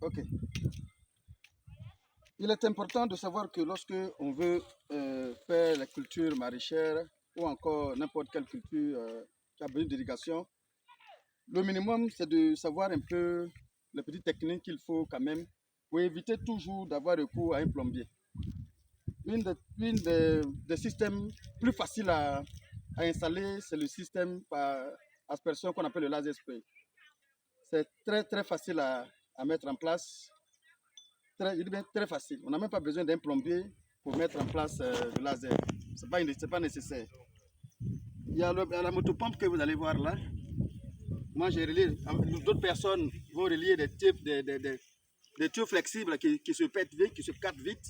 Ok. Il est important de savoir que lorsque on veut faire la culture maraîchère ou encore n'importe quelle culture qui a besoin d'irrigation, le minimum c'est de savoir un peu les petites techniques qu'il faut quand même pour éviter toujours d'avoir recours à un plombier. Des systèmes plus faciles à installer, c'est le système par aspersion qu'on appelle le laser spray. C'est très facile à mettre en place. Je dis bien très facile. On n'a même pas besoin d'un plombier pour mettre en place le laser. Ce n'est pas nécessaire. Il y a la motopompe que vous allez voir là. Moi, j'ai relié. D'autres personnes vont relier des tuyaux flexibles qui se pètent vite, qui se cassent vite.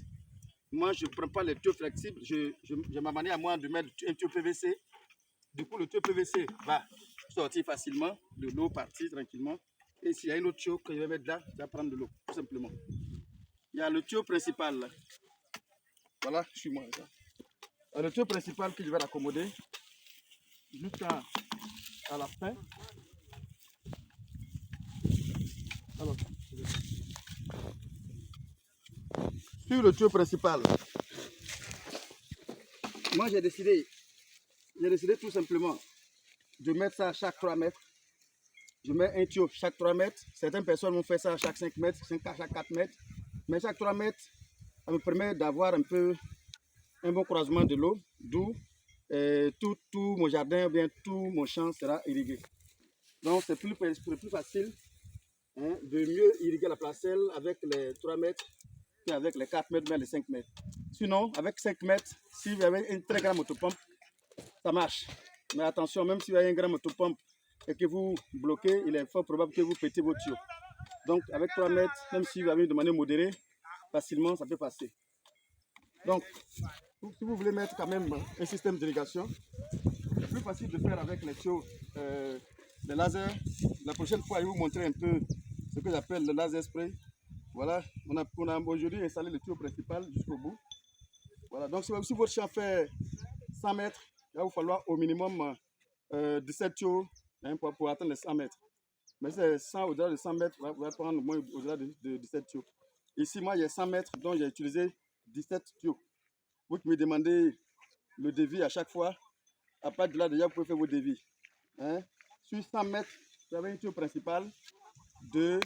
Moi, je ne prends pas les tuyaux flexibles. Je m'amène à moi de mettre un tuyau PVC. Du coup, le tuyau PVC va sortir facilement, de l'eau partir tranquillement. Et s'il y a une autre tuyau que je vais mettre là, ça va prendre de l'eau, tout simplement. Il y a le tuyau principal là. Voilà, suis-moi. Le tuyau principal que je vais raccommoder jusqu'à la fin. Alors, sur le tuyau principal, moi j'ai décidé tout simplement de mettre ça à chaque 3 mètres. Je mets un tuyau chaque 3 mètres. Certaines personnes vont faire ça à chaque 5 mètres, à chaque 4 mètres. Mais chaque 3 mètres, ça me permet d'avoir un peu un bon croisement de l'eau, d'où tout mon jardin, bien tout mon champ sera irrigué. Donc c'est plus facile de mieux irriguer la parcelle avec les 3 mètres qu'avec les 4 mètres, mais les 5 mètres. Sinon, avec 5 mètres, si vous avez une très grande motopompe, ça marche. Mais attention, même si vous avez une grande motopompe et que vous bloquez, il est fort probable que vous pétez vos tuyaux. Donc avec 3 mètres, même si vous avez de manière modérée, facilement ça peut passer. Donc, si vous voulez mettre quand même un système d'irrigation, c'est plus facile de faire avec les tuyaux, les lasers. La prochaine fois, je vais vous montrer un peu ce que j'appelle le laser spray. Voilà, on a aujourd'hui installé le tuyau principal jusqu'au bout. Voilà, donc si votre champ fait 100 mètres, il va vous falloir au minimum 17 tuyaux pour atteindre les 100 mètres. Mais si c'est 100 au-delà de 100 mètres, vous allez prendre au moins au-delà de 17 tuyaux. Ici, moi, il y a 100 mètres, donc j'ai utilisé 17 tuyaux. Vous me demandez le devis à chaque fois. À partir de là, déjà, vous pouvez faire vos devis. Hein? Sur 100 mètres, vous avez un tuyau principal de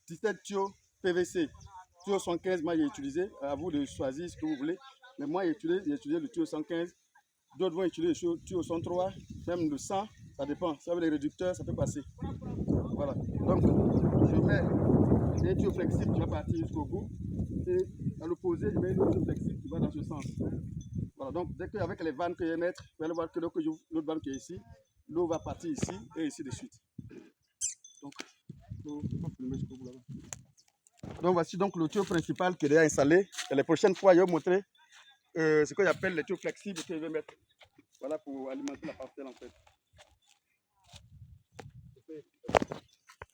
17 tuyaux PVC. Tuyau 115, moi, j'ai utilisé. À vous de choisir ce que vous voulez. Mais moi, j'ai utilisé le tuyau 115. D'autres vont utiliser le tuyau 103, même le 100. Ça dépend. Si vous avez les réducteurs, ça peut passer. Voilà. Donc, je mets un tuyau flexible qui va partir jusqu'au bout. Et à l'opposé, je mets un tuyau flexible qui va dans ce sens. Voilà, donc dès qu'avec les vannes que je vais mettre, vous allez voir que l'autre vanne qui est ici, l'eau va partir ici et ici de suite. Donc, voici donc le tuyau principal qui est déjà installé. Et les prochaines fois, je vais vous montrer ce que j'appelle les tuyaux flexibles que je vais mettre. Voilà pour alimenter la parcelle en fait.